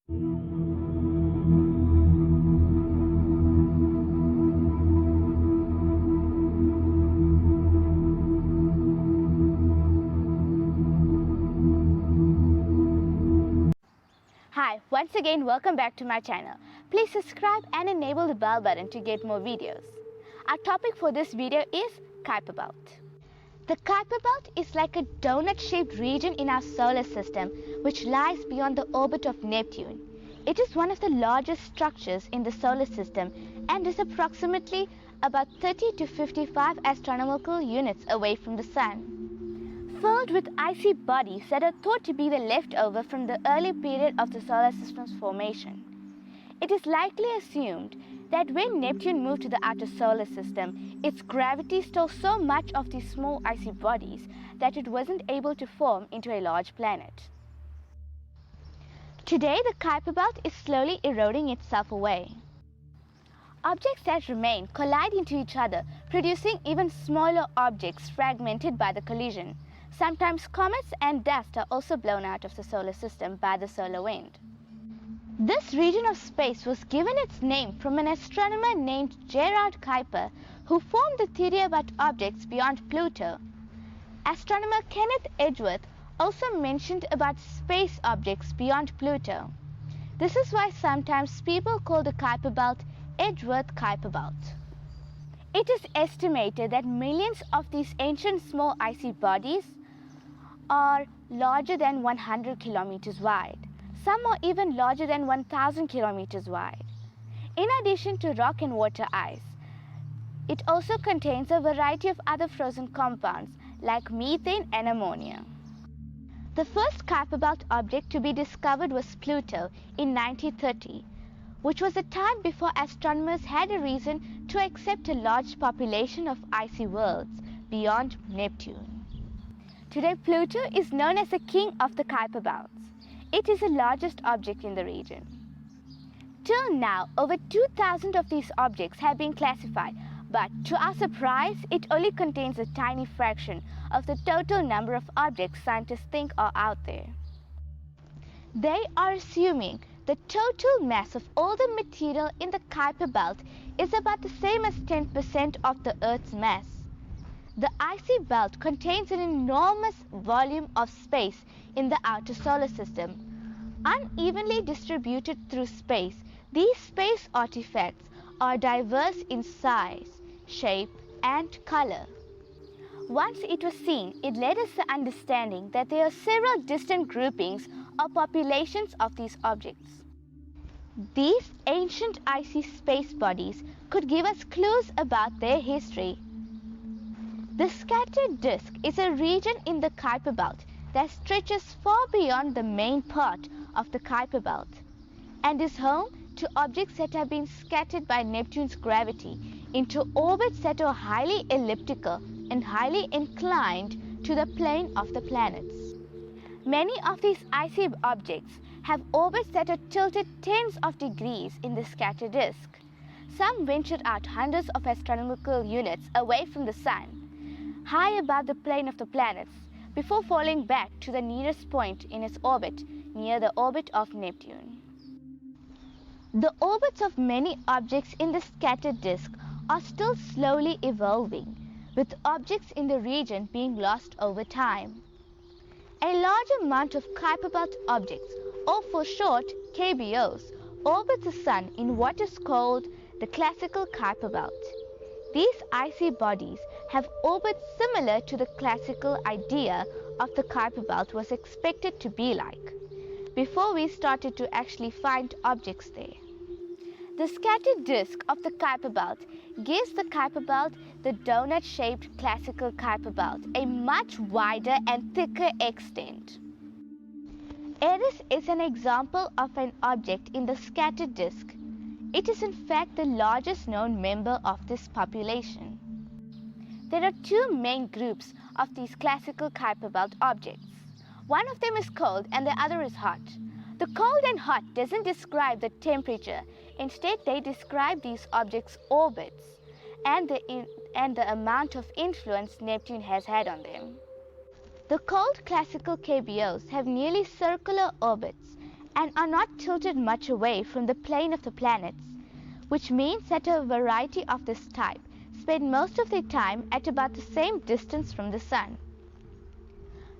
Hi, once again welcome back to my channel. Please subscribe and enable the bell button to get more videos. Our topic for this video is Kuiper Belt. The Kuiper Belt is like a donut-shaped region in our solar system which lies beyond the orbit of Neptune. It is one of the largest structures in the solar system and is approximately about 30 to 55 astronomical units away from the Sun. Filled with icy bodies that are thought to be the leftover from the early period of the solar system's formation. It is likely assumed that when Neptune moved to the outer solar system, its gravity stole so much of these small icy bodies that it wasn't able to form into a large planet. Today, the Kuiper Belt is slowly eroding itself away. Objects that remain collide into each other, producing even smaller objects fragmented by the collision. Sometimes comets and dust are also blown out of the solar system by the solar wind. This region of space was given its name from an astronomer named Gerard Kuiper, who formed the theory about objects beyond Pluto. Astronomer Kenneth Edgeworth also mentioned about space objects beyond Pluto. This is why sometimes people call the Kuiper Belt Edgeworth Kuiper Belt. It is estimated that millions of these ancient small icy bodies are larger than 100 kilometers wide. Some are even larger than 1,000 kilometers wide. In addition to rock and water ice, it also contains a variety of other frozen compounds like methane and ammonia. The first Kuiper Belt object to be discovered was Pluto in 1930, which was a time before astronomers had a reason to accept a large population of icy worlds beyond Neptune. Today, Pluto is known as the king of the Kuiper Belts. It is the largest object in the region. Till now, over 2,000 of these objects have been classified, but to our surprise, it only contains a tiny fraction of the total number of objects scientists think are out there. They are assuming the total mass of all the material in the Kuiper Belt is about the same as 10% of the Earth's mass. The icy belt contains an enormous volume of space in the outer solar system. Unevenly distributed through space, these space artifacts are diverse in size, shape, and color. Once it was seen, it led us the understanding that there are several distant groupings or populations of these objects. These ancient icy space bodies could give us clues about their history. The scattered disk is a region in the Kuiper Belt that stretches far beyond the main part of the Kuiper Belt and is home to objects that have been scattered by Neptune's gravity into orbits that are highly elliptical and highly inclined to the plane of the planets. Many of these icy objects have orbits that are tilted tens of degrees in the scattered disk. Some ventured out hundreds of astronomical units away from the Sun, high above the plane of the planets, before falling back to the nearest point in its orbit, near the orbit of Neptune. The orbits of many objects in the scattered disk are still slowly evolving, with objects in the region being lost over time. A large amount of Kuiper Belt objects, or for short KBOs, orbit the Sun in what is called the classical Kuiper Belt. These icy bodies have orbits similar to the classical idea of the Kuiper Belt was expected to be like, before we started to actually find objects there. The scattered disk of the Kuiper Belt gives the Kuiper Belt the donut-shaped classical Kuiper Belt a much wider and thicker extent. Eris is an example of an object in the scattered disk. It is in fact the largest known member of this population. There are two main groups of these classical Kuiper Belt objects. One of them is cold and the other is hot. The cold and hot doesn't describe the temperature. Instead, they describe these objects' orbits and the amount of influence Neptune has had on them. The cold classical KBOs have nearly circular orbits and are not tilted much away from the plane of the planets, which means that a variety of this type spend most of their time at about the same distance from the Sun.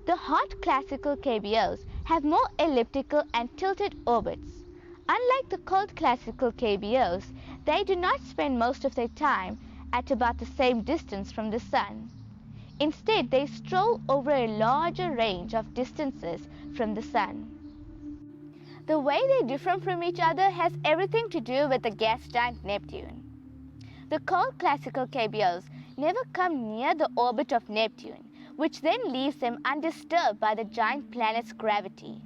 The hot classical KBOs have more elliptical and tilted orbits. Unlike the cold classical KBOs, they do not spend most of their time at about the same distance from the Sun. Instead, they stroll over a larger range of distances from the Sun. The way they differ from each other has everything to do with the gas giant Neptune. The cold classical KBOs never come near the orbit of Neptune, which then leaves them undisturbed by the giant planet's gravity.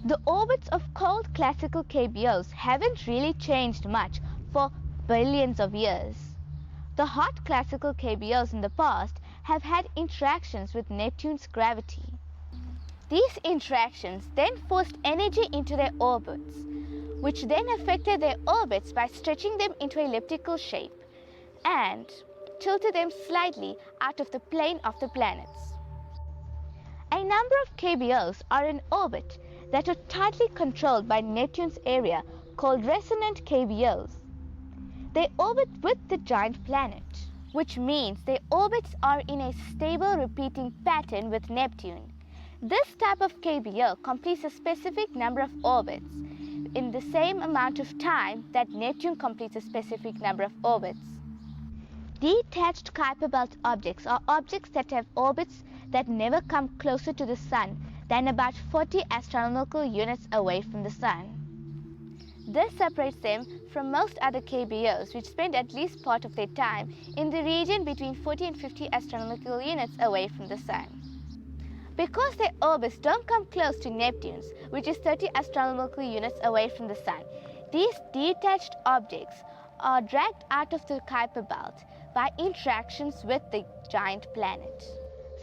The orbits of cold classical KBOs haven't really changed much for billions of years. The hot classical KBOs in the past have had interactions with Neptune's gravity. These interactions then forced energy into their orbits, which then affected their orbits by stretching them into elliptical shape and tilted them slightly out of the plane of the planets. A number of KBOs are in orbit that are tightly controlled by Neptune's area called resonant KBOs. They orbit with the giant planet, which means their orbits are in a stable repeating pattern with Neptune. This type of KBO completes a specific number of orbits in the same amount of time that Neptune completes a specific number of orbits. Detached Kuiper belt objects are objects that have orbits that never come closer to the Sun than about 40 astronomical units away from the Sun. This separates them from most other KBOs, which spend at least part of their time in the region between 40 and 50 astronomical units away from the Sun. Because their orbits don't come close to Neptune's, which is 30 astronomical units away from the Sun, these detached objects are dragged out of the Kuiper belt by interactions with the giant planet.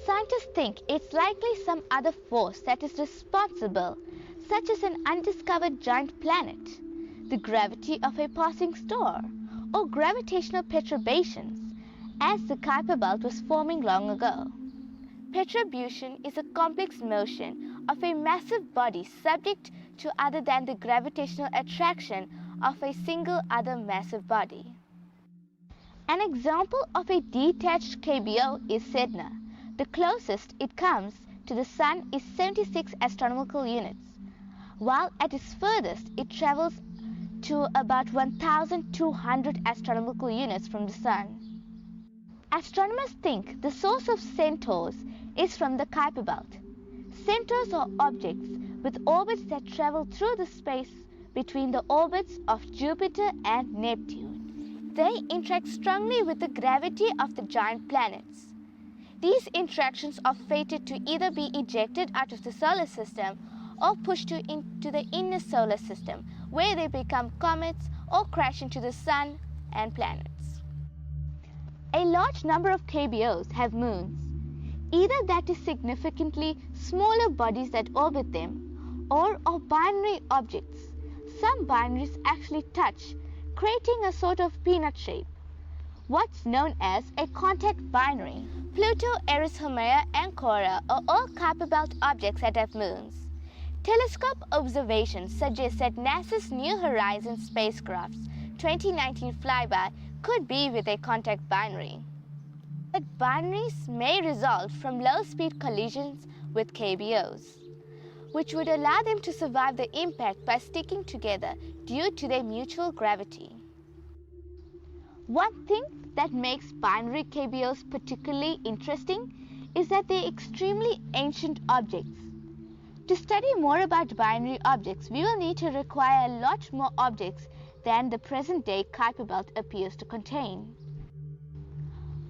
Scientists think it's likely some other force that is responsible, such as an undiscovered giant planet, the gravity of a passing star, or gravitational perturbations, as the Kuiper belt was forming long ago. Perturbation is a complex motion of a massive body subject to other than the gravitational attraction of a single other massive body. An example of a detached KBO is Sedna. The closest it comes to the Sun is 76 astronomical units, while at its furthest it travels to about 1,200 astronomical units from the Sun. Astronomers think the source of centaurs is from the Kuiper belt. Centaurs are objects with orbits that travel through the space between the orbits of Jupiter and Neptune. They interact strongly with the gravity of the giant planets. These interactions are fated to either be ejected out of the solar system or pushed into the inner solar system, where they become comets or crash into the Sun and planets. A large number of KBOs have moons, either that is significantly smaller bodies that orbit them, or are binary objects. Some binaries actually touch, creating a sort of peanut shape, what's known as a contact binary. Pluto, Eris, Haumea, and Quora are all Kuiper belt objects that have moons. Telescope observations suggest that NASA's New Horizons spacecraft's 2019 flyby could be with a contact binary. But binaries may result from low-speed collisions with KBOs, which would allow them to survive the impact by sticking together due to their mutual gravity. One thing that makes binary KBOs particularly interesting is that they're extremely ancient objects. To study more about binary objects, we will need to require a lot more objects than the present-day Kuiper belt appears to contain.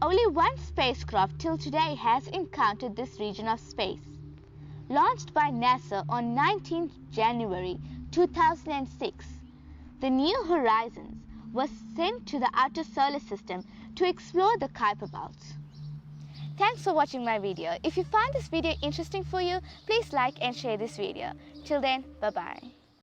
Only one spacecraft till today has encountered this region of space. Launched by NASA on 19 January 2006, the New Horizons was sent to the outer solar system to explore the Kuiper belt. Thanks for watching my video. If you find this video interesting for you, please like and share this video. Till then, bye-bye.